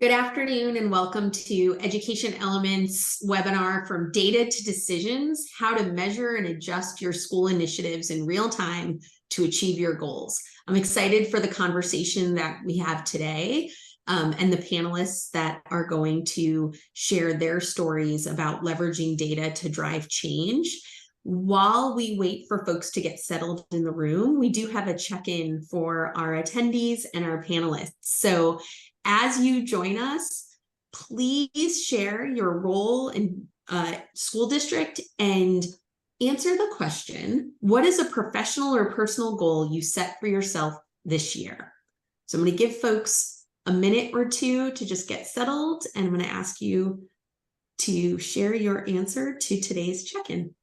Good afternoon and welcome to Education Elements webinar from Data to Decisions, how to measure and adjust your school initiatives in real time to achieve your goals. I'm excited for the conversation that we have today and the panelists that are going to share their stories about leveraging data to drive change. While we wait for folks to get settled in the room, we do have a check-in for our attendees and our panelists. So as you join us, please share your role in school district and answer the question, what is a professional or personal goal you set for yourself this year? So I'm going to give folks a minute or two to just get settled, and I'm going to ask you to share your answer to today's check-in.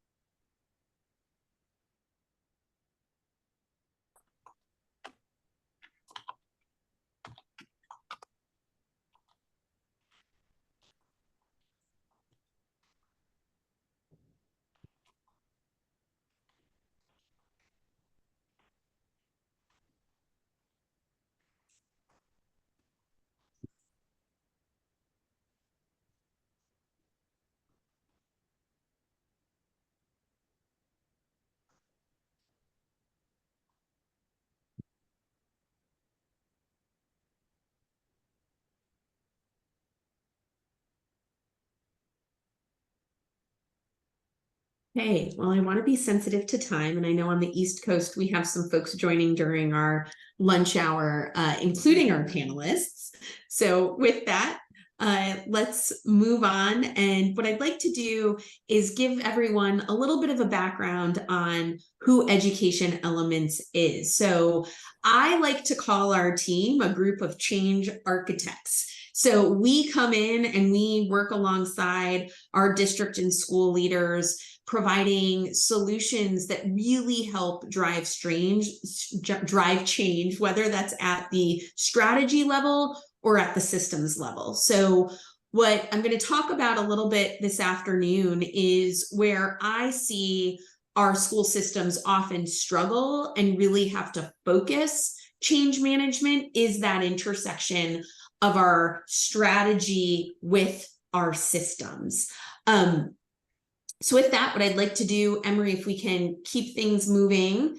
Hey, well, I want to be sensitive to time, and I know on the East Coast we have some folks joining during our lunch hour, including our panelists. So with that, let's move on. And what I'd like to do is give everyone a little bit of a background on who Education Elements is. So I like to call our team a group of change architects. So we come in and we work alongside our district and school leaders, providing solutions that really help drive change, whether that's at the strategy level or at the systems level. So what I'm going to talk about a little bit this afternoon is where I see our school systems often struggle and really have to focus change management is that intersection of our strategy with our systems. So with that, what I'd like to do, Emery, if we can keep things moving.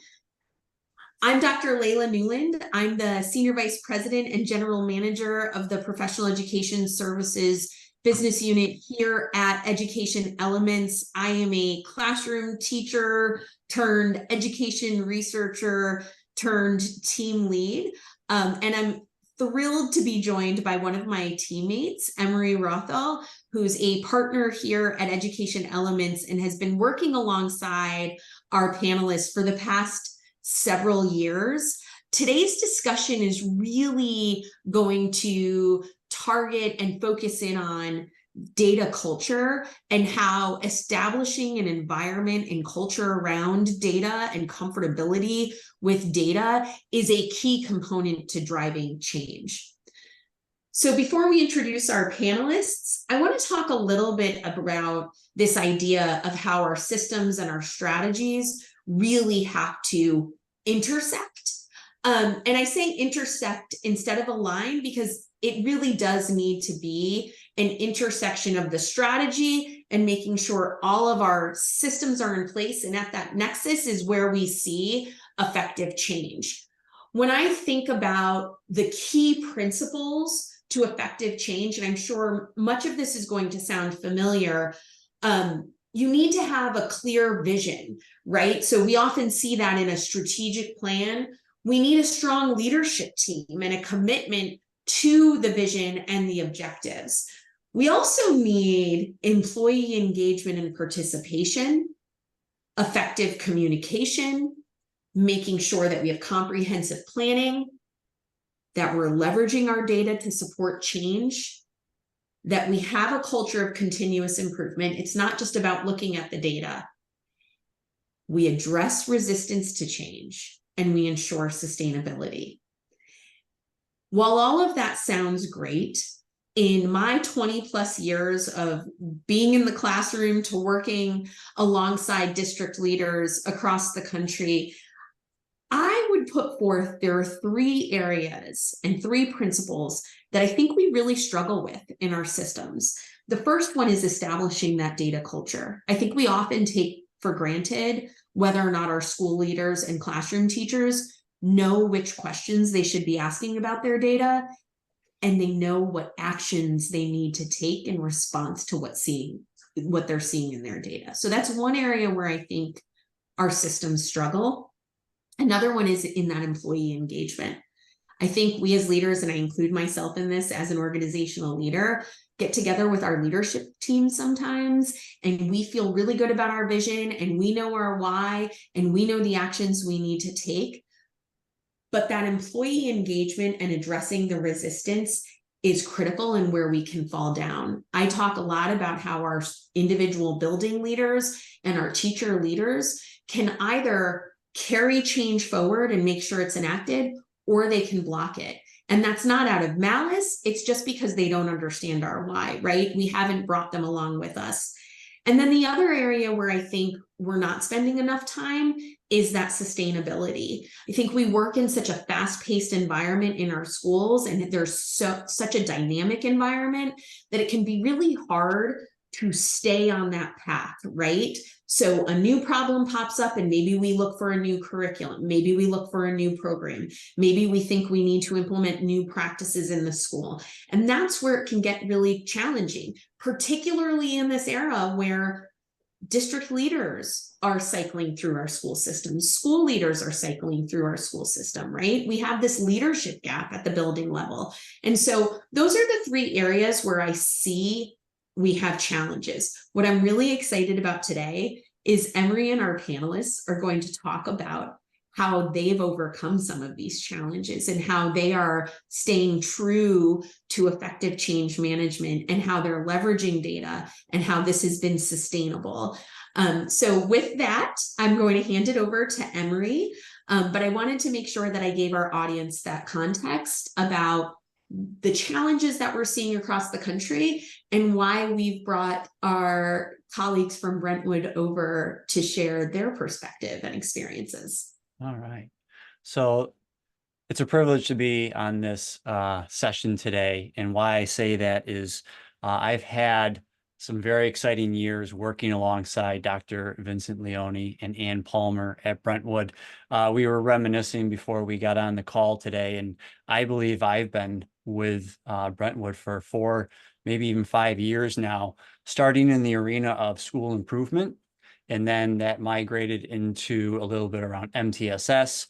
I'm Dr. Layla Newland. I'm the Senior Vice President and General Manager of the Professional Education Services Business Unit here at Education Elements. I am a classroom teacher turned education researcher turned team lead. And I'm thrilled to be joined by one of my teammates, Emery Rothall, who's a partner here at Education Elements and has been working alongside our panelists for the past several years. Today's discussion is really going to target and focus in on data culture and how establishing an environment and culture around data and comfortability with data is a key component to driving change. So before we introduce our panelists, I want to talk a little bit about this idea of how our systems and our strategies really have to intersect. And I say intersect instead of align because it really does need to be an intersection of the strategy and making sure all of our systems are in place. And at that nexus is where we see effective change. When I think about the key principles to effective change, and I'm sure much of this is going to sound familiar, you need to have a clear vision, right? So we often see that in a strategic plan. We need a strong leadership team and a commitment to the vision and the objectives. We also need employee engagement and participation, effective communication, making sure that we have comprehensive planning, that we're leveraging our data to support change, that we have a culture of continuous improvement. It's not just about looking at the data. We address resistance to change and we ensure sustainability. While all of that sounds great, in my 20 plus years of being in the classroom to working alongside district leaders across the country, I would put forth there are 3 areas and 3 principles that I think we really struggle with in our systems. The first one is establishing that data culture. I think we often take for granted whether or not our school leaders and classroom teachers know which questions they should be asking about their data, and they know what actions they need to take in response to what they're seeing in their data. So that's one area where I think our systems struggle. Another one is in that employee engagement. I think we as leaders, and I include myself in this as an organizational leader, get together with our leadership team sometimes, and we feel really good about our vision, and we know our why, and we know the actions we need to take. But that employee engagement and addressing the resistance is critical and where we can fall down. I talk a lot about how our individual building leaders and our teacher leaders can either carry change forward and make sure it's enacted, or they can block it. And that's not out of malice. It's just because they don't understand our why, right? We haven't brought them along with us. And then the other area where I think we're not spending enough time is that sustainability. I think we work in such a fast-paced environment in our schools, and there's such a dynamic environment that it can be really hard to stay on that path, right? So a new problem pops up and maybe we look for a new curriculum. Maybe we look for a new program. Maybe we think we need to implement new practices in the school. And that's where it can get really challenging, particularly in this era where district leaders are cycling through our school systems. School leaders are cycling through our school system, right? We have this leadership gap at the building level. And so those are the 3 areas where I see we have challenges. What I'm really excited about today is Emery and our panelists are going to talk about how they've overcome some of these challenges and how they are staying true to effective change management and how they're leveraging data and how this has been sustainable. So with that, I'm going to hand it over to Emery, but I wanted to make sure that I gave our audience that context about the challenges that we're seeing across the country and why we've brought our colleagues from Brentwood over to share their perspective and experiences. All right. So it's a privilege to be on this session today. And why I say that is I've had some very exciting years working alongside Dr. Vincent Leone and Ann Palmer at Brentwood. We were reminiscing before we got on the call today, and I believe I've been with Brentwood for 4, maybe even 5 years now, starting in the arena of school improvement. And then that migrated into a little bit around MTSS.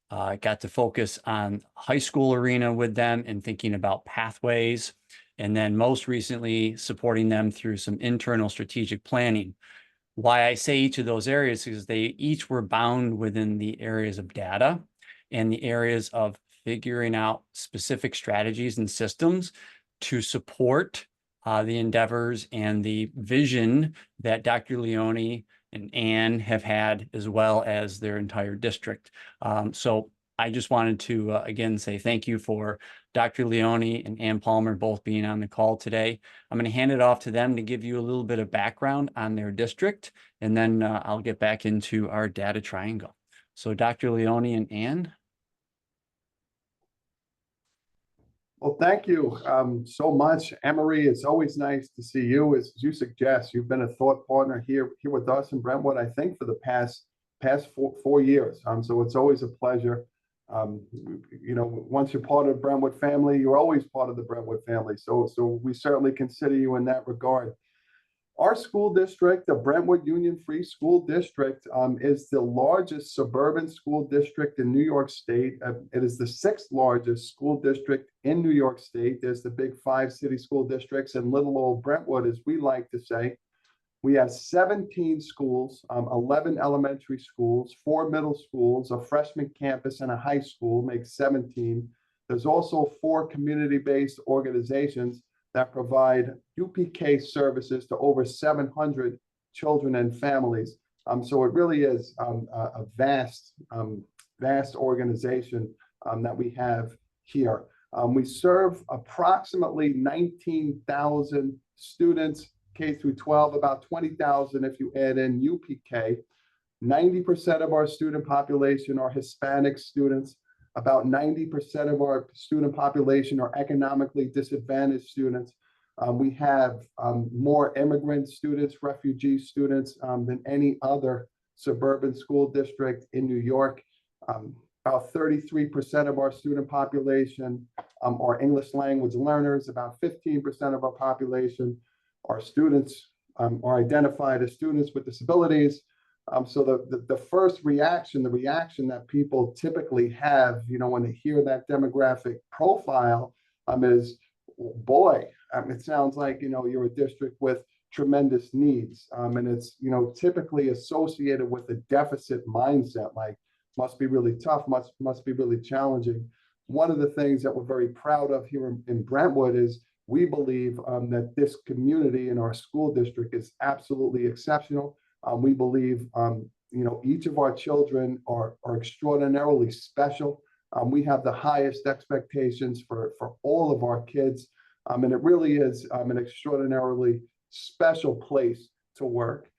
Got to focus on high school arena with them and thinking about pathways. And then most recently supporting them through some internal strategic planning. Why I say each of those areas is they each were bound within the areas of data and the areas of figuring out specific strategies and systems to support the endeavors and the vision that Dr. Leone and Ann have had, as well as their entire district. So I just wanted to, again, say thank you for Dr. Leone and Ann Palmer both being on the call today. I'm going to hand it off to them to give you a little bit of background on their district, and then I'll get back into our data triangle. So Dr. Leone and Ann. Well, thank you so much, Emery. It's always nice to see you. As you suggest, you've been a thought partner here with us in Brentwood, I think, for the past 4 years. So it's always a pleasure. You know, once you're part of the Brentwood family, you're always part of the Brentwood family. So we certainly consider you in that regard. Our school district, the Brentwood Union Free School District, is the largest suburban school district in New York State. It is the 6th largest school district in New York State. There's the big 5 city school districts, and little old Brentwood, as we like to say. We have 17 schools, 11 elementary schools, 4 middle schools, a freshman campus, and a high school, makes 17. There's also 4 community-based organizations that provide UPK services to over 700 children and families. So it really is a vast organization that we have here. We serve approximately 19,000 students, K through 12, about 20,000 if you add in UPK. 90% of our student population are Hispanic students. About 90% of our student population are economically disadvantaged students. We have more immigrant students, refugee students than any other suburban school district in New York. About 33% of our student population are English language learners. About 15% of our population are students, are identified as students with disabilities. So the first reaction, the reaction that people typically have, when they hear that demographic profile, is, boy, it sounds like, you're a district with tremendous needs. And it's, typically associated with a deficit mindset, like must be really tough, must be really challenging. One of the things that we're very proud of here in Brentwood is we believe that this community in our school district is absolutely exceptional. We believe, each of our children are extraordinarily special. We have the highest expectations for all of our kids. And it really is an extraordinarily special place to work.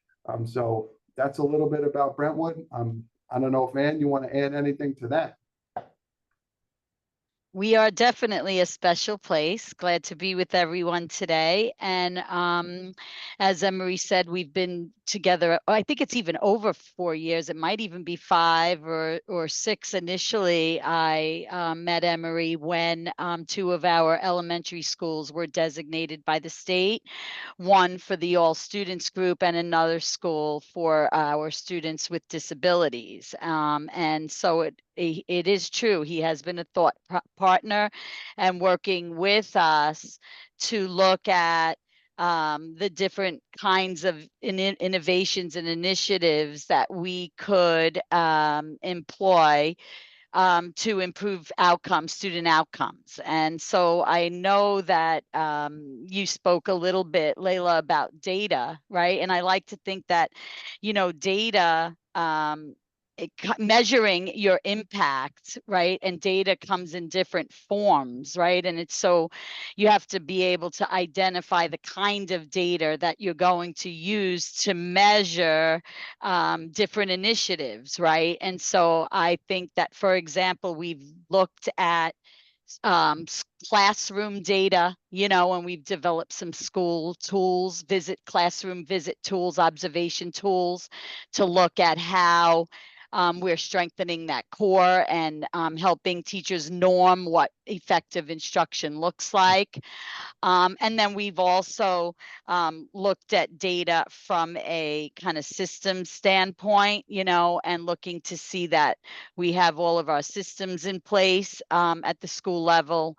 So that's a little bit about Brentwood. I don't know if, Ann, you want to add anything to that? We are definitely a special place. Glad to be with everyone today. And as Emery said, we've been together, I think it's even over 4 years. It might even be 5 or 6 initially. I met Emery when 2 of our elementary schools were designated by the state, one for the all students group and another school for our students with disabilities. And so it is true. He has been a thought partner and working with us to look at the different kinds of innovations and initiatives that we could employ to improve student outcomes. And so I know that you spoke a little bit, Layla, about data, right? And I like to think that, data, measuring your impact, right? And data comes in different forms, right? And it's so you have to be able to identify the kind of data that you're going to use to measure different initiatives, right? And so I think that, for example, we've looked at classroom data, and we've developed some school tools, classroom visit tools, observation tools to look at how we're strengthening that core and helping teachers norm what effective instruction looks like. And then we've also looked at data from a kind of system standpoint, and looking to see that we have all of our systems in place at the school level,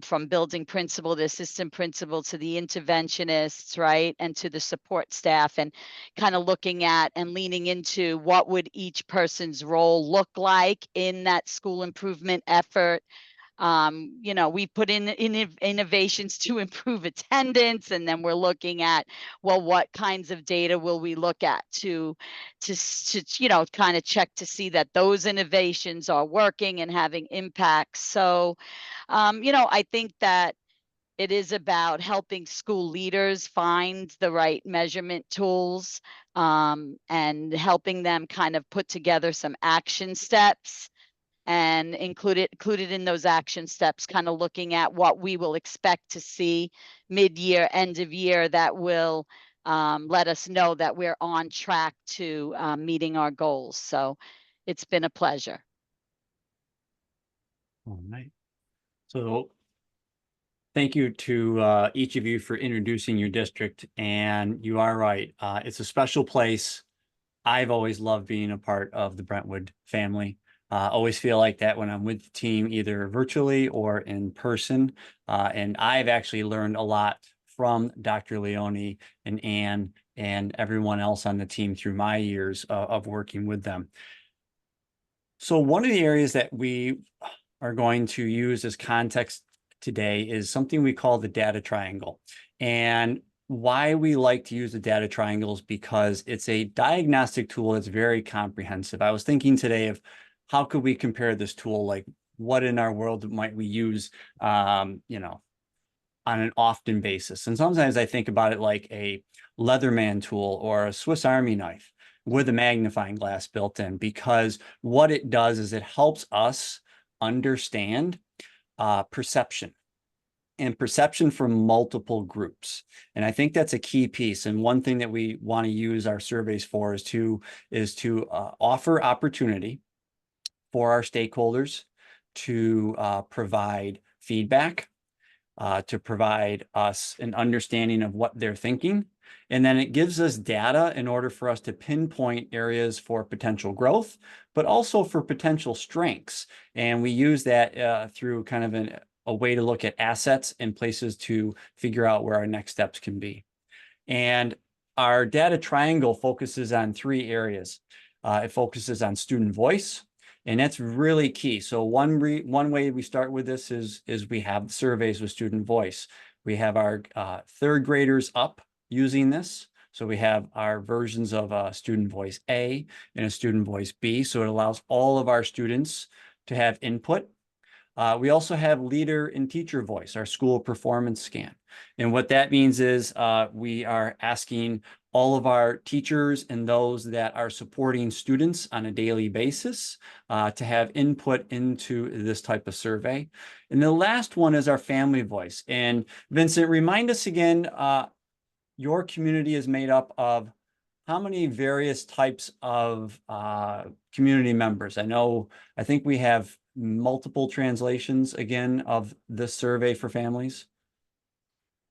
from building principal to assistant principal to the interventionists, right, and to the support staff, and kind of looking at and leaning into what would each person's role look like in that school improvement effort. We put in innovations to improve attendance, and then we're looking at, well, what kinds of data will we look at to kind of check to see that those innovations are working and having impacts. So, I think that it is about helping school leaders find the right measurement tools, and helping them kind of put together some action steps, and included in those action steps, kind of looking at what we will expect to see mid-year, end of year, that will let us know that we're on track to meeting our goals. So it's been a pleasure. All right. So thank you to each of you for introducing your district. And you are right. It's a special place. I've always loved being a part of the Brentwood family. Always feel like that when I'm with the team, either virtually or in person. And I've actually learned a lot from Dr. Leone and Ann and everyone else on the team through my years of working with them. So one of the areas that we are going to use as context today is something we call the data triangle. And why we like to use the data triangles, because it's a diagnostic tool that's very comprehensive. I was thinking today of how could we compare this tool, like what in our world might we use, on an often basis. And sometimes I think about it like a Leatherman tool or a Swiss Army knife. with a magnifying glass built in, because what it does is it helps us understand perception, and perception from multiple groups. And I think that's a key piece. And one thing that we want to use our surveys for is to offer opportunity for our stakeholders to provide feedback, to provide us an understanding of what they're thinking. And then it gives us data in order for us to pinpoint areas for potential growth, but also for potential strengths. And we use that through kind of a way to look at assets and places to figure out where our next steps can be. And our data triangle focuses on 3 areas. It focuses on student voice, and that's really key. So one way we start with this is we have surveys with student voice. We have our 3rd graders up using this. So we have our versions of student voice A and a student voice B. So it allows all of our students to have input. We also have leader and teacher voice, our school performance scan. And what that means is we are asking all of our teachers and those that are supporting students on a daily basis to have input into this type of survey. And the last one is our family voice. And Vincent, remind us again, your community is made up of how many various types of community members? I think we have multiple translations again of this survey for families.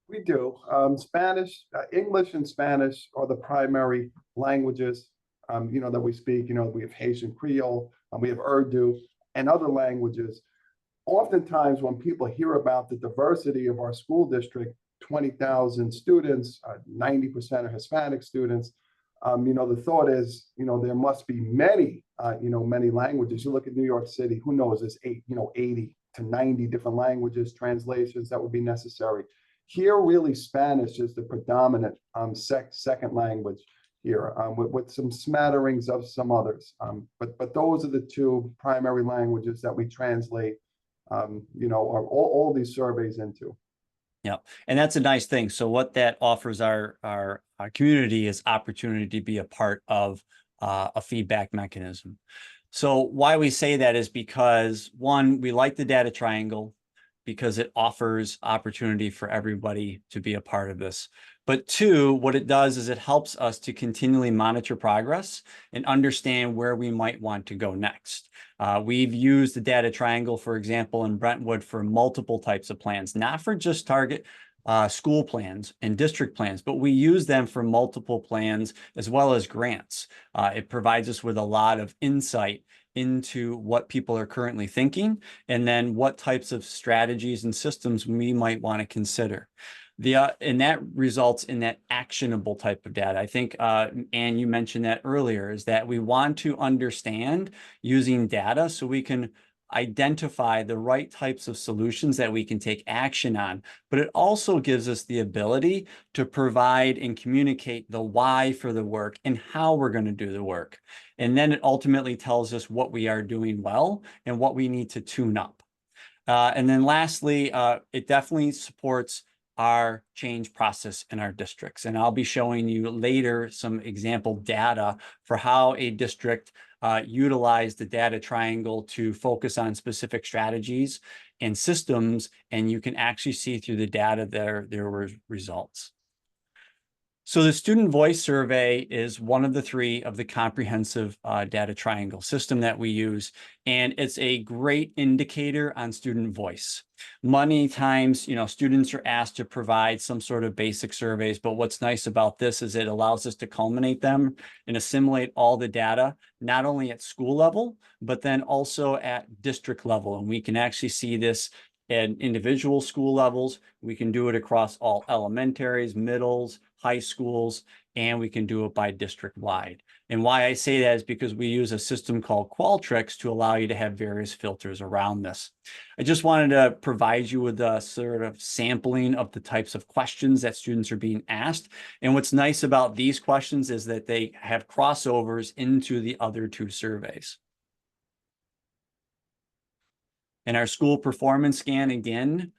We do. Spanish, English and Spanish are the primary languages, that we speak. We have Haitian Creole, we have Urdu, and other languages. Oftentimes, when people hear about the diversity of our school district, 20,000 students, 90% are Hispanic students, the thought is, there must be many, many languages. You look at New York City, who knows, there's 80 to 90 different languages, translations that would be necessary. Here, really, Spanish is the predominant second language here, with some smatterings of some others. But those are the 2 primary languages that we translate, all these surveys into. Yeah, and that's a nice thing. So what that offers our community is opportunity to be a part of a feedback mechanism. So why we say that is because, one, we like the data triangle because it offers opportunity for everybody to be a part of this. But 2, what it does is it helps us to continually monitor progress and understand where we might want to go next. We've used the data triangle, for example, in Brentwood for multiple types of plans, not for just target school plans and district plans, but we use them for multiple plans as well as grants. It provides us with a lot of insight into what people are currently thinking, and then what types of strategies and systems we might want to consider. And that results in that actionable type of data. I think, Anne, you mentioned that earlier, is that we want to understand using data so we can identify the right types of solutions that we can take action on. But it also gives us the ability to provide and communicate the why for the work and how we're going to do the work. And then it ultimately tells us what we are doing well and what we need to tune up. And then lastly, it definitely supports our change process in our districts. And I'll be showing you later some example data for how a district utilized the data triangle to focus on specific strategies and systems, and you can actually see through the data there were results. So the student voice survey is one of the 3 of the comprehensive data triangle system that we use, and it's a great indicator on student voice. Many times, students are asked to provide some sort of basic surveys, but what's nice about this is it allows us to culminate them and assimilate all the data, not only at school level, but then also at district level. And we can actually see this at individual school levels. We can do it across all elementaries, middles, high schools, and we can do it by district wide. And why I say that is because we use a system called Qualtrics to allow you to have various filters around this. I just wanted to provide you with a sort of sampling of the types of questions that students are being asked. And what's nice about these questions is that they have crossovers into the other 2 surveys. And our school performance scan, again,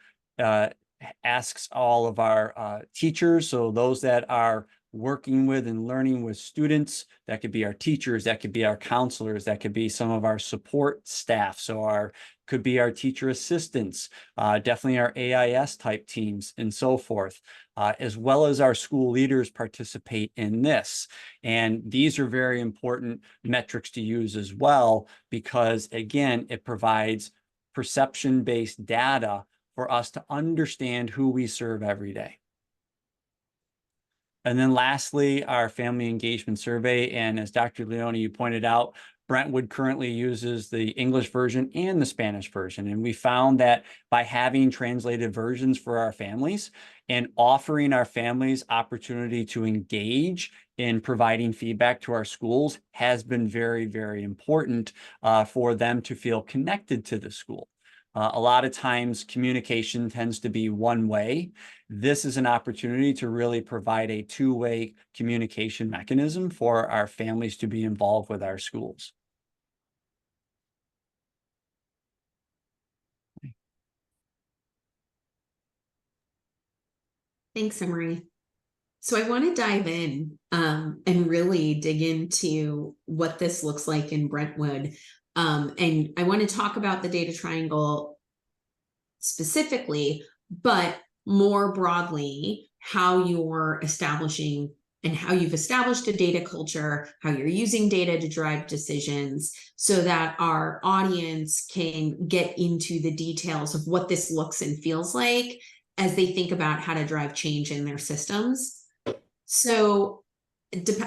asks all of our teachers, so those that are working with and learning with students. That could be our teachers, that could be our counselors, that could be some of our support staff. So could be our teacher assistants, definitely our AIS type teams and so forth, as well as our school leaders participate in this. And these are very important metrics to use as well, because again, it provides perception-based data for us to understand who we serve every day. And then lastly, our family engagement survey. And as Dr. Leone, you pointed out, Brentwood currently uses the English version and the Spanish version. And we found that by having translated versions for our families and offering our families opportunity to engage in providing feedback to our schools has been very, very important for them to feel connected to the school. A lot of times communication tends to be one way. This is an opportunity to really provide a two-way communication mechanism for our families to be involved with our schools. Thanks, Emery. So I want to dive in and really dig into what this looks like in Brentwood. And I want to talk about the data triangle specifically, but more broadly, how you're establishing and how you've established a data culture, how you're using data to drive decisions so that our audience can get into the details of what this looks and feels like as they think about how to drive change in their systems. So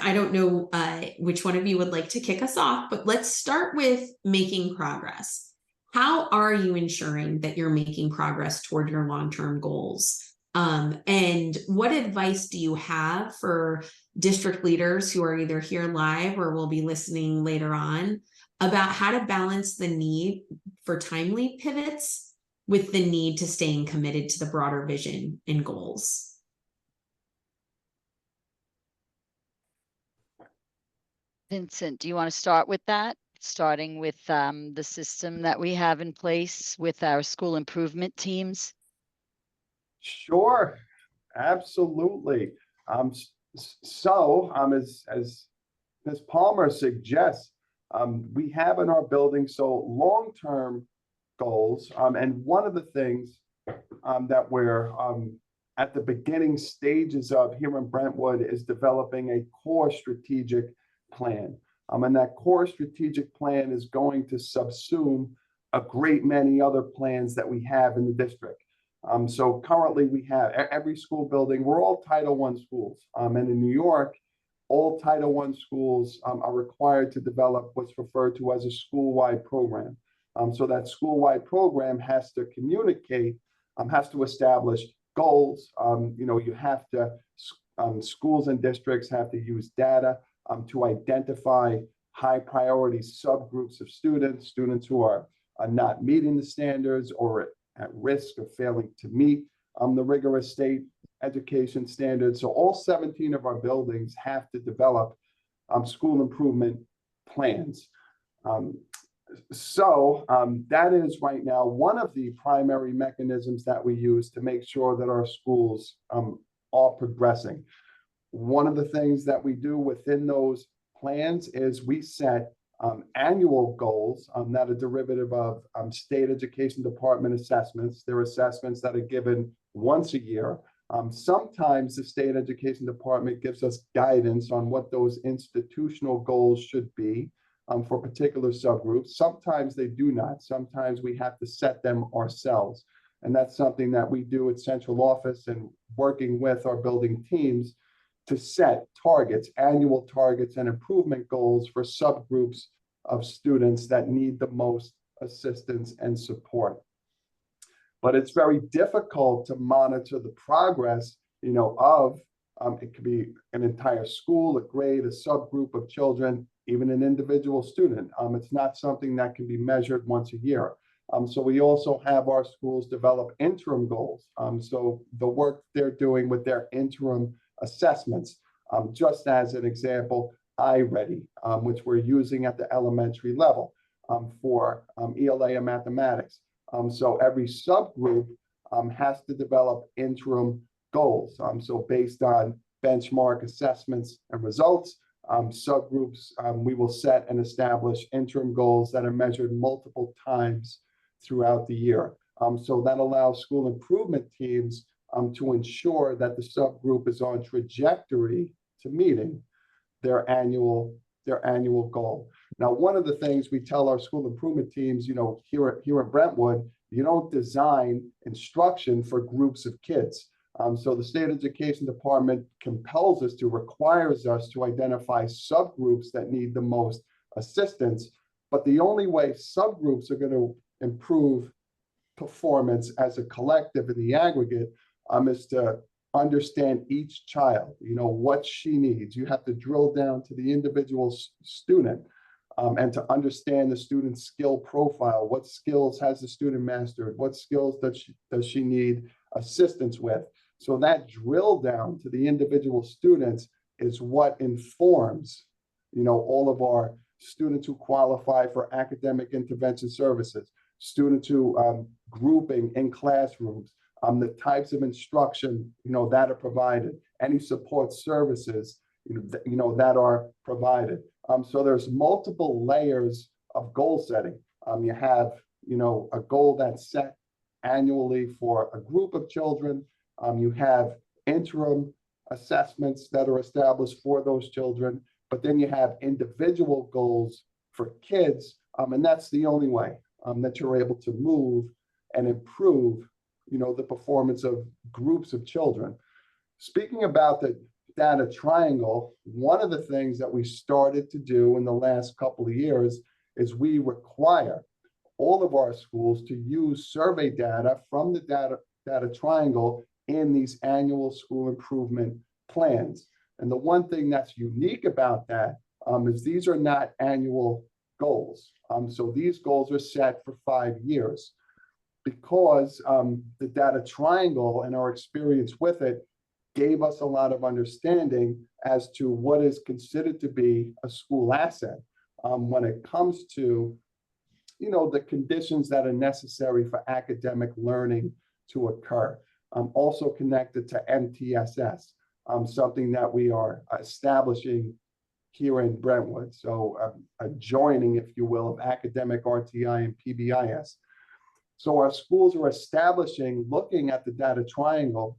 I don't know which one of you would like to kick us off, but let's start with making progress. How are you ensuring that you're making progress toward your long-term goals? And what advice do you have for district leaders who are either here live or will be listening later on about how to balance the need for timely pivots with the need to staying committed to the broader vision and goals? Vincent, do you want to start with that? Starting with the system that we have in place with our school improvement teams? Sure, absolutely. As Ms. Palmer suggests, we have in our building long-term goals, and one of the things that we're at the beginning stages of here in Brentwood is developing a core strategic plan. And that core strategic plan is going to subsume a great many other plans that we have in the district. So currently we have every school building, we're all Title I schools. And in New York, all Title I schools are required to develop what's referred to as a school-wide program. So that school-wide program has to communicate, has to establish goals. You have to, schools and districts have to use data to identify high priority subgroups of students who are not meeting the standards or at risk of failing to meet the rigorous state education standards. So all 17 of our buildings have to develop school improvement plans. That is right now one of the primary mechanisms that we use to make sure that our schools are progressing. One of the things that we do within those plans is we set annual goals that are derivative of state education department assessments. They're assessments that are given once a year. Sometimes the state education department gives us guidance on what those institutional goals should be for particular subgroups. Sometimes they do not. Sometimes we have to set them ourselves. And that's something that we do at central office and working with our building teams to set targets, annual targets and improvement goals for subgroups of students that need the most assistance and support. But it's very difficult to monitor the progress, of it could be an entire school, a grade, a subgroup of children, even an individual student. It's not something that can be measured once a year. So we also have our schools develop interim goals. So the work they're doing with their interim assessments, just as an example, iReady, which we're using at the elementary level for ELA and mathematics. So every subgroup has to develop interim goals. So based on benchmark assessments and results. Subgroups, we will set and establish interim goals that are measured multiple times throughout the year. So that allows school improvement teams to ensure that the subgroup is on trajectory to meeting their annual goal. Now, one of the things we tell our school improvement teams, here in Brentwood, you don't design instruction for groups of kids. So the state education department requires us to identify subgroups that need the most assistance. But the only way subgroups are going to improve performance as a collective in the aggregate is to understand each child, what she needs. You have to drill down to the individual student and to understand the student's skill profile. What skills has the student mastered? What skills does she need assistance with? So that drill down to the individual students is what informs, all of our students who qualify for academic intervention services, students who grouping in classrooms, the types of instruction, that are provided, any support services, that are provided. So there's multiple layers of goal setting. You have, a goal that's set annually for a group of children. You have interim assessments that are established for those children, but then you have individual goals for kids, and that's the only way that you're able to move and improve, the performance of groups of children. Speaking about the data triangle, one of the things that we started to do in the last couple of years is we require all of our schools to use survey data from the data triangle in these annual school improvement plans. And the one thing that's unique about that is these are not annual goals. So these goals are set for 5 years because the data triangle and our experience with it gave us a lot of understanding as to what is considered to be a school asset when it comes to, the conditions that are necessary for academic learning to occur. Also connected to MTSS, something that we are establishing here in Brentwood. So a joining, if you will, of academic RTI and PBIS. So our schools are looking at the data triangle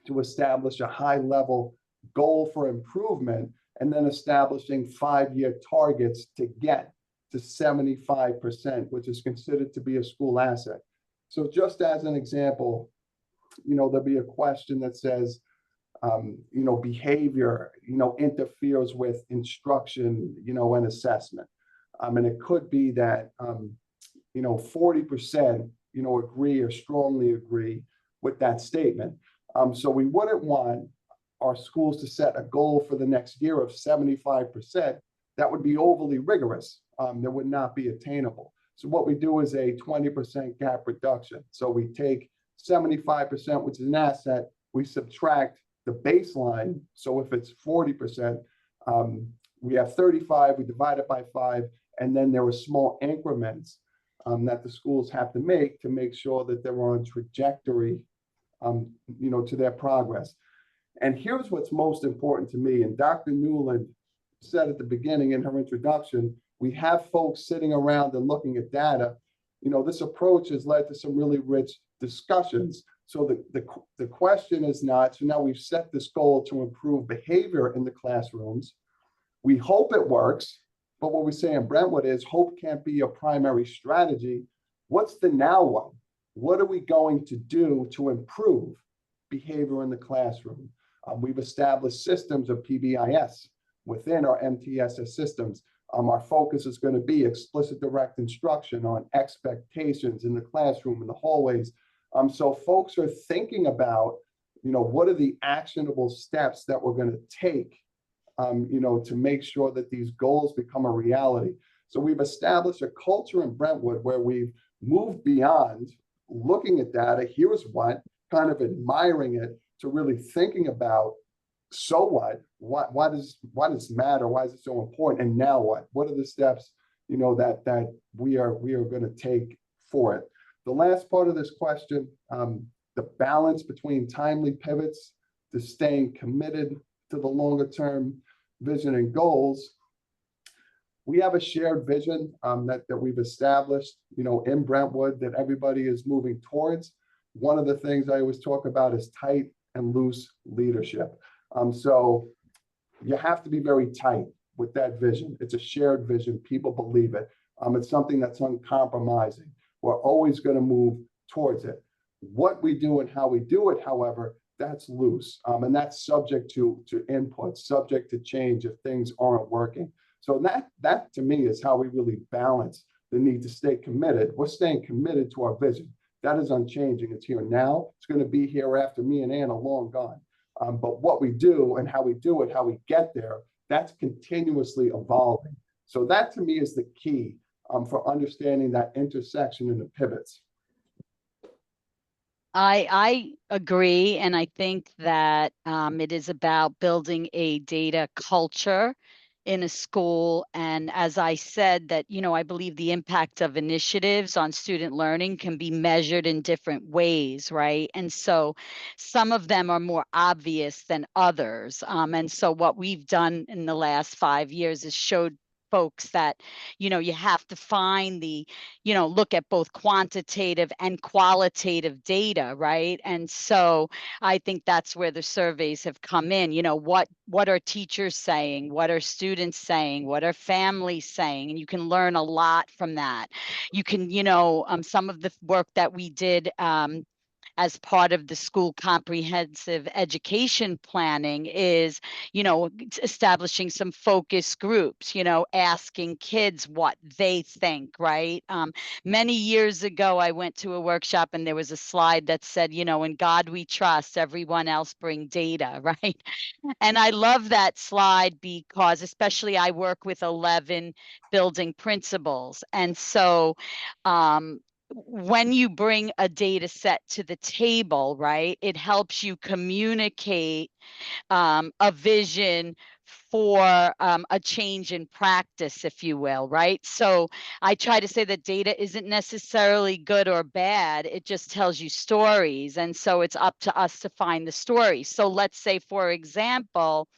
to establish a high-level goal for improvement, and then establishing 5-year targets to get to 75%, which is considered to be a school asset. So just as an example, there'll be a question that says, behavior, interferes with instruction, and assessment. And it could be that, 40%, agree or strongly agree with that statement. So we wouldn't want our schools to set a goal for the next year of 75%. That would be overly rigorous. That would not be attainable. So what we do is a 20% gap reduction. So we take 75%, which is an asset, we subtract the baseline. So if it's 40%, we have 35, we divide it by 5, and then there are small increments that the schools have to make sure that they're on trajectory, to their progress. And here's what's most important to me, and Dr. Newland said at the beginning in her introduction, we have folks sitting around and looking at data. This approach has led to some really rich discussions. So the question is not, so now we've set this goal to improve behavior in the classrooms. We hope it works, but what we say in Brentwood is hope can't be a primary strategy. What's the now one? What are we going to do to improve behavior in the classroom? We've established systems of PBIS within our MTSS systems. Our focus is going to be explicit direct instruction on expectations in the classroom, in the hallways. So folks are thinking about, what are the actionable steps that we're going to take, to make sure that these goals become a reality. So we've established a culture in Brentwood where we've moved beyond looking at data, here's what, kind of admiring it, to really thinking about, so why does it matter? Why is it so important? And now what? What are the steps, that we are going to take for it? The last part of this question, the balance between timely pivots to staying committed to the longer term vision and goals, we have a shared vision that we've established, in Brentwood that everybody is moving towards. One of the things I always talk about is tight and loose leadership. So you have to be very tight with that vision. It's a shared vision. People believe it. It's something that's uncompromising. We're always going to move towards it. What we do and how we do it, however, that's loose. And that's subject to input, subject to change if things aren't working. So that to me is how we really balance the need to stay committed. We're staying committed to our vision. That is unchanging. It's here now. It's going to be here after me and Ann are long gone. But what we do and how we do it, how we get there, that's continuously evolving. So that to me is the key for understanding that intersection and the pivots. I agree, and I think that it is about building a data culture in a school. And as I said, that, I believe the impact of initiatives on student learning can be measured in different ways, right? And so some of them are more obvious than others. And so what we've done in the last 5 years is showed folks that, you have to find the, look at both quantitative and qualitative data, right? And so I think that's where the surveys have come in. What are teachers saying? What are students saying? What are families saying? And you can learn a lot from that. You can, some of the work that we did as part of the school comprehensive education planning is, establishing some focus groups, asking kids what they think, right? Many years ago, I went to a workshop and there was a slide that said, in God we trust, everyone else bring data, right? And I love that slide because especially I work with 11 building principals. And so when you bring a data set to the table, right, it helps you communicate a vision for a change in practice, if you will, right? So I try to say that data isn't necessarily good or bad. It just tells you stories. And so it's up to us to find the story. So let's say, for example,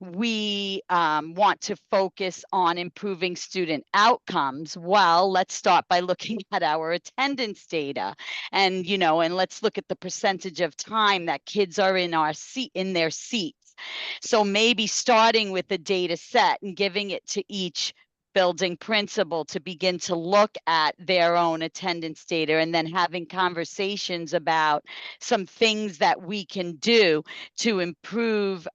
we want to focus on improving student outcomes. Well, let's start by looking at our attendance data, and and let's look at the percentage of time that kids are in their seats. So maybe starting with the data set and giving it to each building principal to begin to look at their own attendance data, and then having conversations about some things that we can do to improve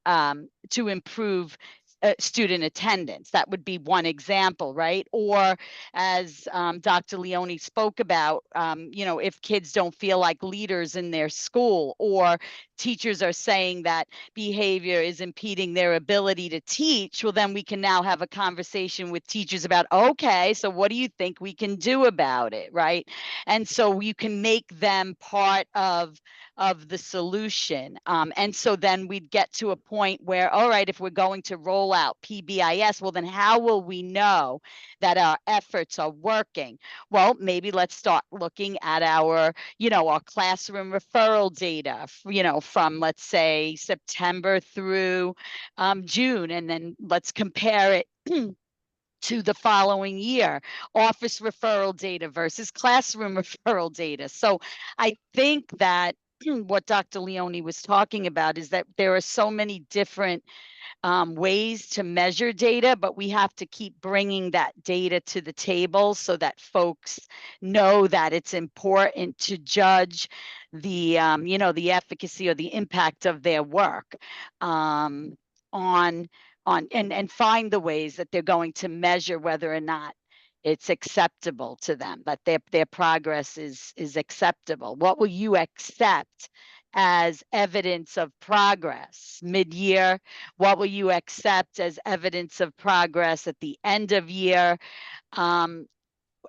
student attendance. That would be one example, right? Or as Dr. Leone spoke about, if kids don't feel like leaders in their school, or teachers are saying that behavior is impeding their ability to teach, well, then we can now have a conversation with teachers about, okay, so what do you think we can do about it, right? And so you can make them part of the solution. And so then we'd get to a point where, all right, if we're going to roll out PBIS, well, then how will we know that our efforts are working? Well, maybe let's start looking at our classroom referral data, from, let's say, September through June, and then let's compare it to the following year, office referral data versus classroom referral data. So I think that what Dr. Leone was talking about is that there are so many different ways to measure data, but we have to keep bringing that data to the table so that folks know that it's important to judge the, the efficacy or the impact of their work on and find the ways that they're going to measure whether or not it's acceptable to them, that their progress is acceptable. What will you accept as evidence of progress mid-year? What will you accept as evidence of progress at the end of year? And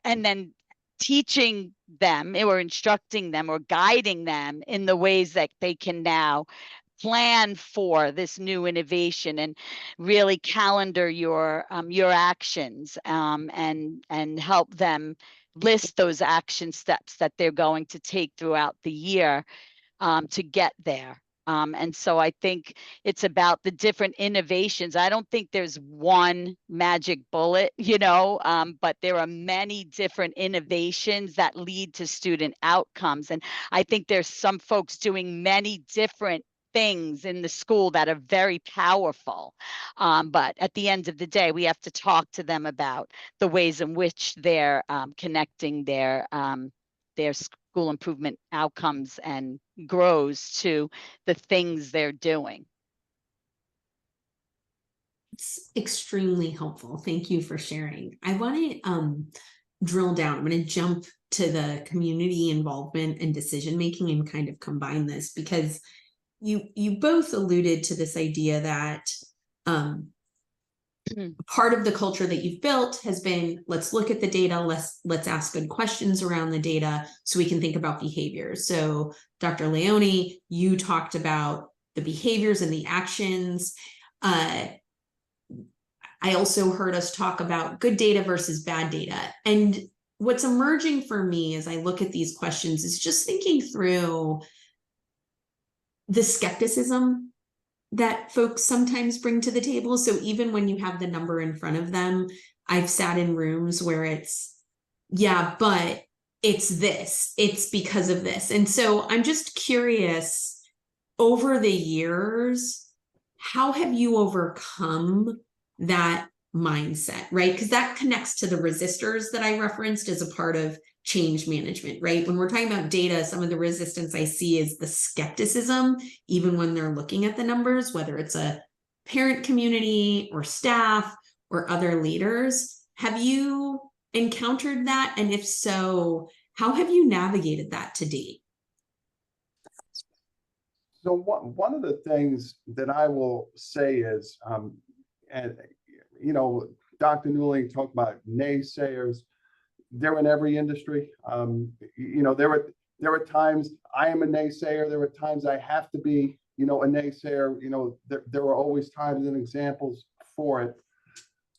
then teaching them or instructing them or guiding them in the ways that they can now plan for this new innovation and really calendar your actions, and help them list those action steps that they're going to take throughout the year to get there. And so I think it's about the different innovations. I don't think there's one magic bullet, but there are many different innovations that lead to student outcomes. And I think there's some folks doing many different things in the school that are very powerful. But at the end of the day, we have to talk to them about the ways in which they're connecting their school improvement outcomes and grows to the things they're doing. It's extremely helpful. Thank you for sharing. I want to drill down. I'm going to jump to the community involvement and decision making and kind of combine this, because you both alluded to this idea that part of the culture that you've built has been, let's look at the data, let's ask good questions around the data so we can think about behaviors. So Dr. Leone, you talked about the behaviors and the actions. I also heard us talk about good data versus bad data. And what's emerging for me as I look at these questions is just thinking through the skepticism that folks sometimes bring to the table. So even when you have the number in front of them, I've sat in rooms where it's, yeah, but it's this, it's because of this. And so I'm just curious, over the years, how have you overcome that mindset, right? Because that connects to the resistors that I referenced as a part of change management, right? When we're talking about data, some of the resistance I see is the skepticism, even when they're looking at the numbers, whether it's a parent community or staff or other leaders. Have you encountered that? And if so, how have you navigated that to date? So one of the things that I will say is, and Dr. Newling talked about naysayers. They're in every industry. There are times I am a naysayer. There are times I have to be, a naysayer. There are always times and examples for it.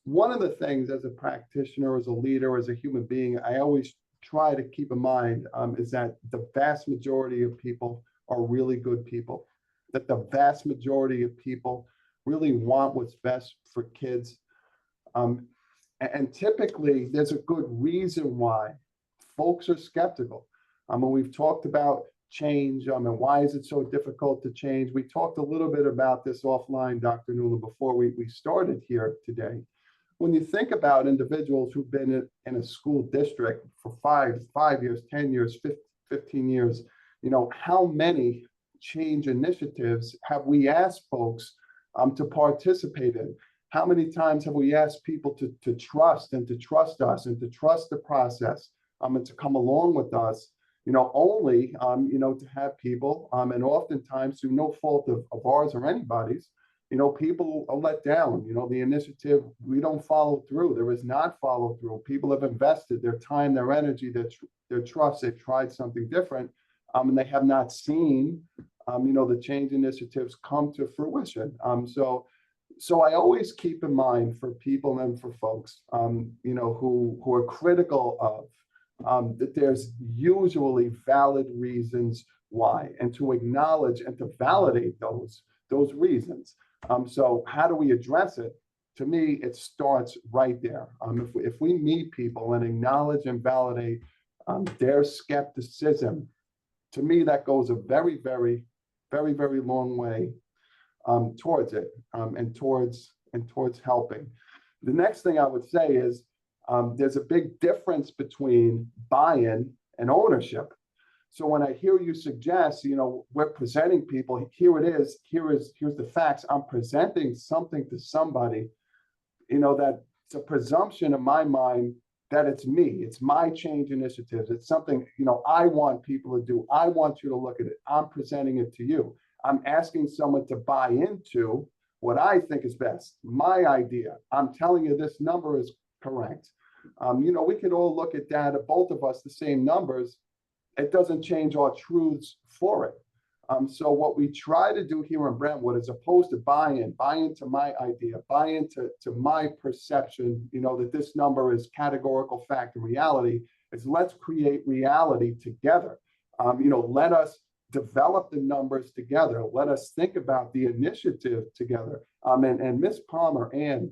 One of the things as a practitioner, as a leader, as a human being, I always try to keep in mind is that the vast majority of people are really good people, that the vast majority of people really want what's best for kids. And typically, there's a good reason why folks are skeptical. We've talked about change and why is it so difficult to change. We talked a little bit about this offline, Dr. Newland, before we started here today. When you think about individuals who've been in a school district for 5 years, 10 years, 15 years, how many change initiatives have we asked folks to participate in? How many times have we asked people to trust and to trust us and to trust the process and to come along with us, only, to have people, and oftentimes through no fault of ours or anybody's, people are let down. The initiative, we don't follow through. There is not follow through. People have invested their time, their energy, their trust. They've tried something different, and they have not seen, the change initiatives come to fruition. So I always keep in mind for people and for folks, who are critical of, that there's usually valid reasons why, and to acknowledge and to validate those reasons. So how do we address it? To me, it starts right there. If we meet people and acknowledge and validate their skepticism, to me, that goes a very, very, very, very long way towards it and towards helping. The next thing I would say is there's a big difference between buy-in and ownership. So when I hear you suggest, we're presenting people, here it is, here's the facts. I'm presenting something to somebody, that it's a presumption in my mind that it's me, it's my change initiatives. It's something, I want people to do. I want you to look at it. I'm presenting it to you. I'm asking someone to buy into what I think is best, my idea. I'm telling you this number is correct. We could all look at data, both of us, the same numbers. It doesn't change our truths for it. So what we try to do here in Brentwood, as opposed to buy into my idea, buy into my perception, that this number is categorical fact and reality, is let's create reality together. Let us develop the numbers together. Let us think about the initiative together. And Ms. Palmer, Ann,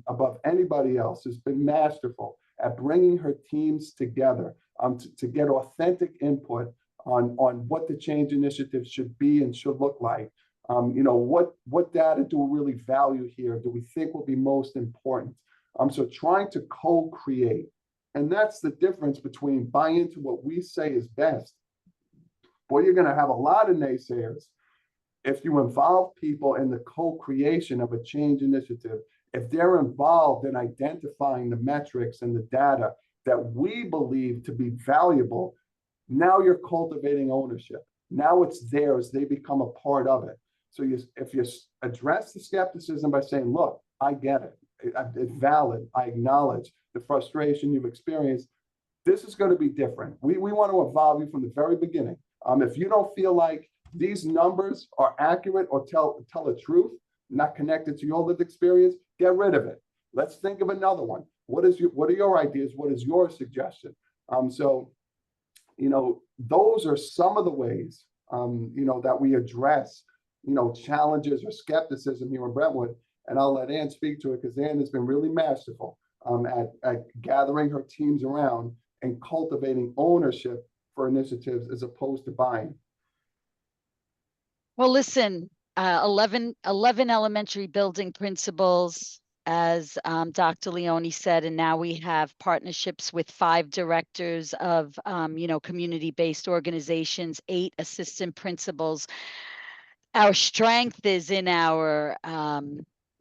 above anybody else, has been masterful at bringing her teams together to get authentic input on what the change initiative should be and should look like. What data do we really value here? Do we think will be most important? So trying to co-create. And that's the difference between buying into what we say is best. Boy, you're going to have a lot of naysayers. If you involve people in the co-creation of a change initiative, if they're involved in identifying the metrics and the data that we believe to be valuable, now you're cultivating ownership. Now it's theirs. They become a part of it. So if you address the skepticism by saying, look, I get it. It's valid. I acknowledge the frustration you've experienced. This is going to be different. We want to involve you from the very beginning. If you don't feel like these numbers are accurate or tell the truth, not connected to your lived experience, get rid of it. Let's think of another one. What are your ideas? What is your suggestion? So, those are some of the ways, that we address, challenges or skepticism here in Brentwood. And I'll let Ann speak to it because Ann has been really masterful at gathering her teams around and cultivating ownership for initiatives as opposed to buying. Well, listen, 11 elementary building principals, as Dr. Leone said, and now we have partnerships with 5 directors of, community-based organizations, 8 assistant principals. Our strength is in our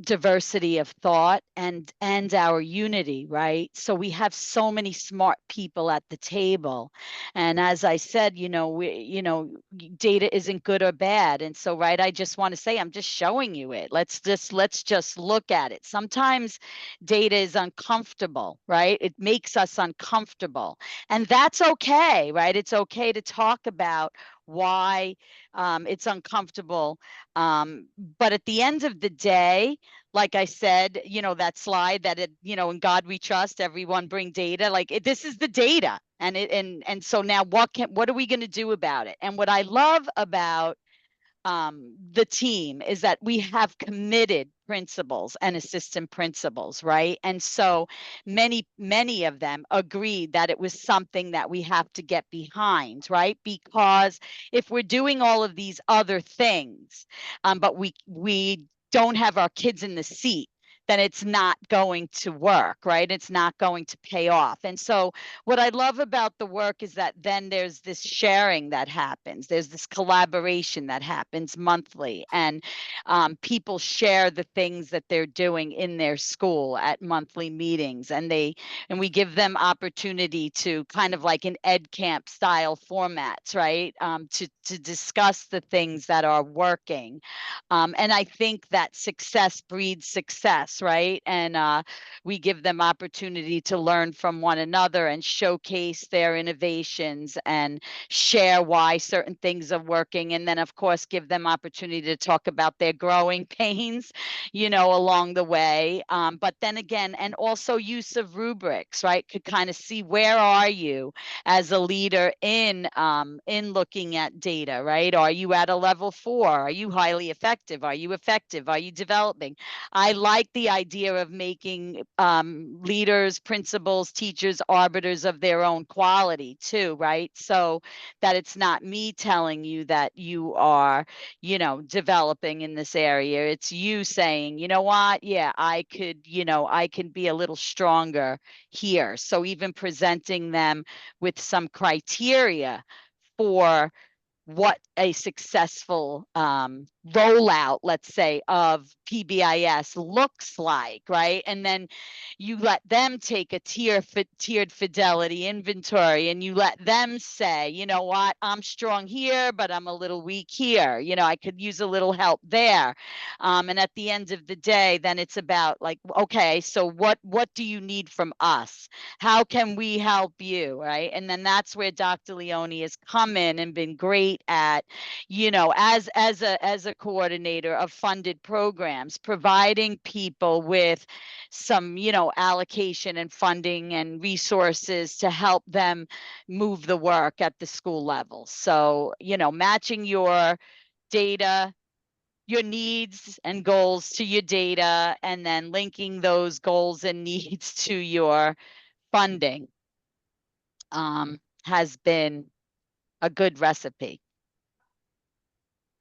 diversity of thought and our unity, right? So we have so many smart people at the table, and as I said, data isn't good or bad, and so right, I just want to say I'm just showing you it. Let's just look at it. Sometimes data is uncomfortable, right? It makes us uncomfortable, and that's okay, right? It's okay to talk about why it's uncomfortable, but at the end of the day, like I said, that slide that in God we trust, everyone bring data, this is the data, and so now what are we going to do about it? And what I love about the team is that we have committed principals and assistant principals, right? And so many of them agreed that it was something that we have to get behind, right? Because if we're doing all of these other things, but we don't have our kids in the seat, then it's not going to work, right? It's not going to pay off. And so what I love about the work is that then there's this sharing that happens. There's this collaboration that happens monthly, and people share the things that they're doing in their school at monthly meetings, and we give them opportunity to kind of like in ed camp style formats, right? To discuss the things that are working. And I think that success breeds success, right? And we give them opportunity to learn from one another and showcase their innovations and share why certain things are working. And then, of course, give them opportunity to talk about their growing pains, along the way. But then again, and also use of rubrics, right? Could kind of see where are you as a leader in looking at data, right? Are you at a level 4? Are you highly effective? Are you effective? Are you developing? I like the idea of making leaders, principals, teachers, arbiters of their own quality too, right? So that it's not me telling you that you are, developing in this area. It's you saying, you know what? Yeah, I can be a little stronger here. So even presenting them with some criteria for what a successful rollout, let's say, of PBIS looks like, right? And then you let them take a tiered fidelity inventory, and you let them say, you know what, I'm strong here, but I'm a little weak here. I could use a little help there. And at the end of the day, then it's about like, okay, so what do you need from us? How can we help you, right? And then that's where Dr. Leone has come in and been great great at, you know, as a coordinator of funded programs, providing people with some, you know, allocation and funding and resources to help them move the work at the school level. So, you know, matching your data, your needs and goals to your data, and then linking those goals and needs to your funding has been a good recipe.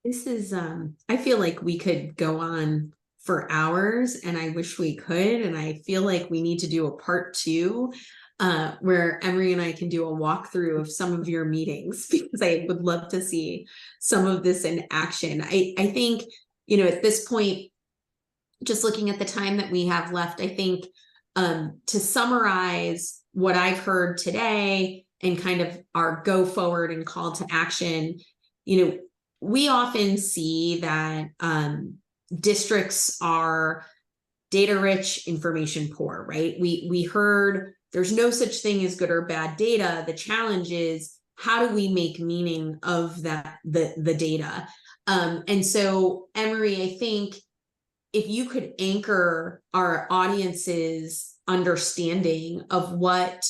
This is, I feel like we could go on for hours, and I wish we could. And I feel like we need to do a part two, where Emery and I can do a walkthrough of some of your meetings, because I would love to see some of this in action. I think, you know, at this point, just looking at the time that we have left, I think, to summarize what I've heard today and kind of our go forward and call to action, you know, we often see that districts are data rich, information poor, right? We heard there's no such thing as good or bad data. The challenge is, how do we make meaning of that, the data? And so, Emery, I think if you could anchor our audience's understanding of what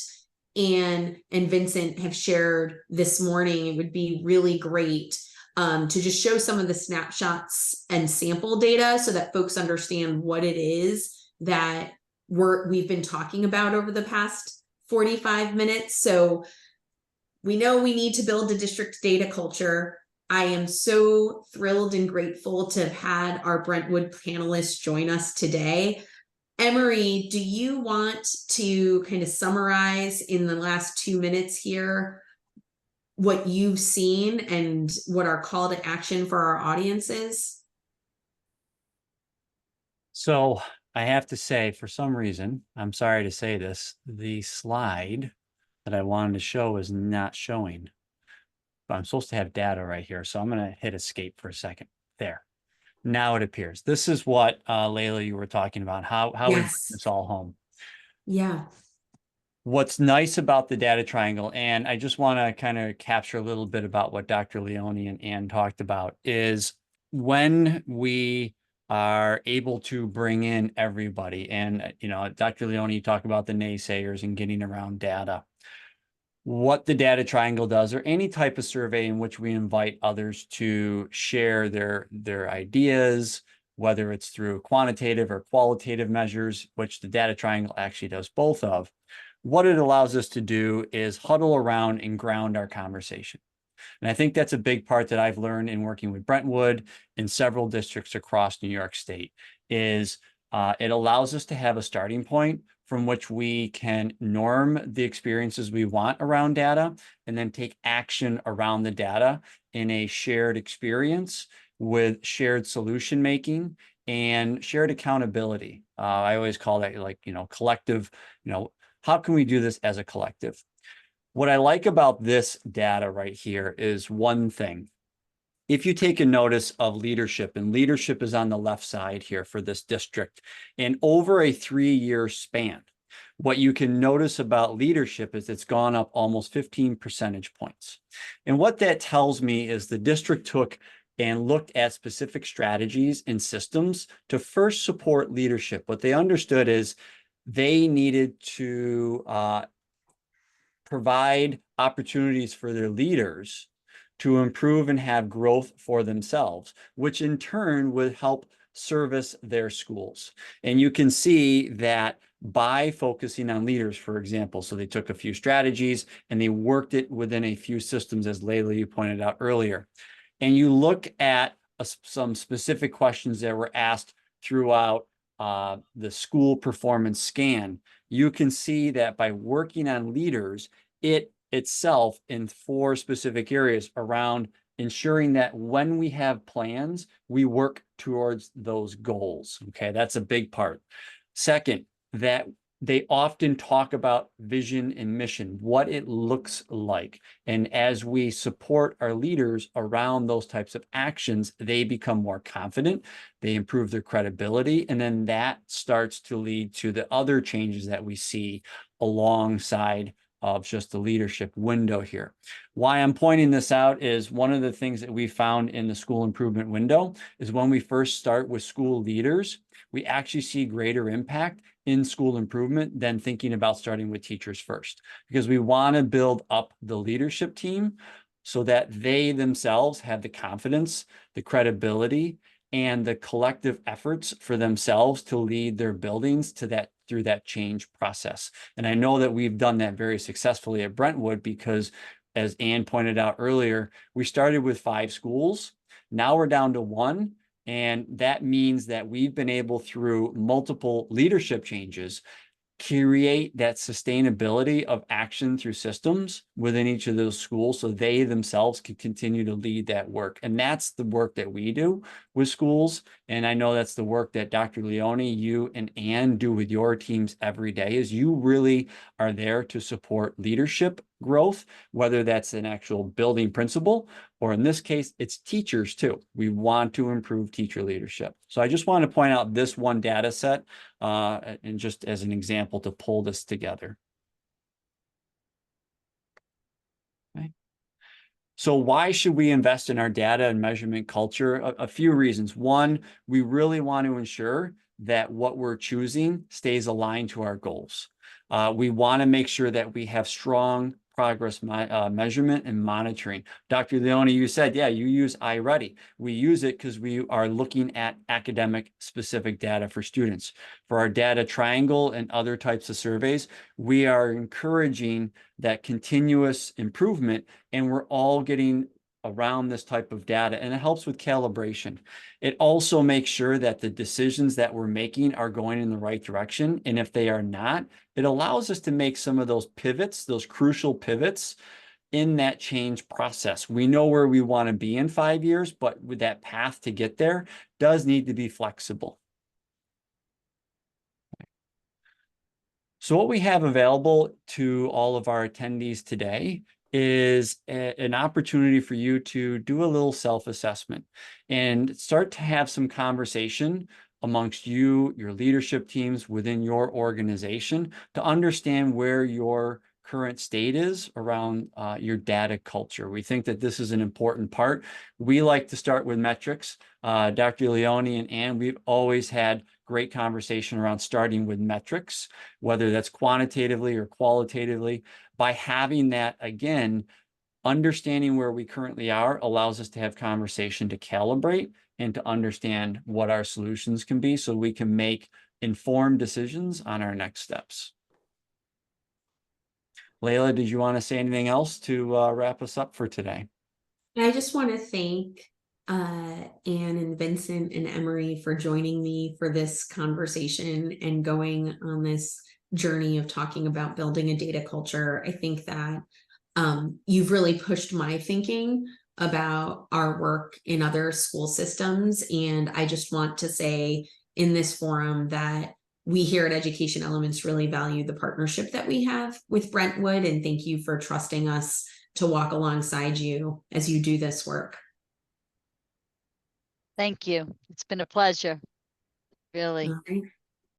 Anne and Vincent have shared this morning, it would be really great to just show some of the snapshots and sample data so that folks understand what it is that we've been talking about over the past 45 minutes. So we know we need to build a district data culture. I am so thrilled and grateful to have had our Brentwood panelists join us today. Emery, do you want to kind of summarize in the last 2 minutes here what you've seen and what our call to action for our audience is? So I have to say, for some reason, I'm sorry to say this, the slide that I wanted to show is not showing. But I'm supposed to have data right here, so I'm going to hit escape for a second. There. Now it appears. This is what, Layla, you were talking about, how we bring Yes. this all home. Yeah. What's nice about the data triangle, and I just want to kind of capture a little bit about what Dr. Leone and Ann talked about, is when we are able to bring in everybody, and, you know, Dr. Leone, you talk about the naysayers and getting around data. What the data triangle does, or any type of survey in which we invite others to share their ideas, whether it's through quantitative or qualitative measures, which the data triangle actually does both of, what it allows us to do is huddle around and ground our conversation. And I think that's a big part that I've learned in working with Brentwood in several districts across New York State, is it allows us to have a starting point from which we can norm the experiences we want around data, and then take action around the data in a shared experience with shared solution making and shared accountability. I always call that, like, you know, collective, you know, how can we do this as a collective? What I like about this data right here is one thing. If you take a notice of leadership, and leadership is on the left side here for this district, and over a 3-year span, what you can notice about leadership is it's gone up almost 15 percentage points. And what that tells me is the district took and looked at specific strategies and systems to first support leadership. What they understood is they needed to provide opportunities for their leaders to improve and have growth for themselves, which in turn would help service their schools. And you can see that by focusing on leaders, for example, so they took a few strategies and they worked it within a few systems, as Layla, you pointed out earlier. And you look at some specific questions that were asked throughout the school performance scan, you can see that by working on leaders, it itself in 4 specific areas around ensuring that when we have plans, we work towards those goals. Okay, that's a big part. Second, that they often talk about vision and mission, what it looks like. And as we support our leaders around those types of actions, they become more confident, they improve their credibility, and then that starts to lead to the other changes that we see alongside of just the leadership window here. Why I'm pointing this out is one of the things that we found in the school improvement window is when we first start with school leaders, we actually see greater impact in school improvement than thinking about starting with teachers first, because we want to build up the leadership team so that they themselves have the confidence, the credibility, and the collective efforts for themselves to lead their buildings to that through that change process. And I know that we've done that very successfully at Brentwood because, as Ann pointed out earlier, we started with 5 schools. Now we're down to 1. And that means that we've been able, through multiple leadership changes, create that sustainability of action through systems within each of those schools so they themselves can continue to lead that work. And that's the work that we do with schools. And I know that's the work that Dr. Leone, you and Ann do with your teams every day, is you really are there to support leadership growth, whether that's an actual building principal, or in this case, it's teachers too. We want to improve teacher leadership. So I just want to point out this one data set and just as an example to pull this together. Okay. So why should we invest in our data and measurement culture? A few reasons. One, we really want to ensure that what we're choosing stays aligned to our goals. We want to make sure that we have strong progress measurement and monitoring. Dr. Leone, you said, yeah, you use iReady. We use it because we are looking at academic specific data for students. For our data triangle and other types of surveys, we are encouraging that continuous improvement, and we're all getting around this type of data, and it helps with calibration. It also makes sure that the decisions that we're making are going in the right direction. And if they are not, it allows us to make some of those pivots, those crucial pivots in that change process. We know where we want to be in 5 years, but with that path to get there does need to be flexible. So what we have available to all of our attendees today is an opportunity for you to do a little self-assessment and start to have some conversation amongst you, your leadership teams within your organization, to understand where your current state is around your data culture. We think that this is an important part. We like to start with metrics. Dr. Leone and Ann, we've always had great conversation around starting with metrics, whether that's quantitatively or qualitatively. By having that, again, understanding where we currently are allows us to have conversation to calibrate and to understand what our solutions can be so we can make informed decisions on our next steps. Layla, did you want to say anything else to wrap us up for today? I just want to thank Anne and Vincent and Emery for joining me for this conversation and going on this journey of talking about building a data culture. I think that you've really pushed my thinking about our work in other school systems. And I just want to say in this forum that we here at Education Elements really value the partnership that we have with Brentwood. And thank you for trusting us to walk alongside you as you do this work. Thank you. It's been a pleasure. Really. All right.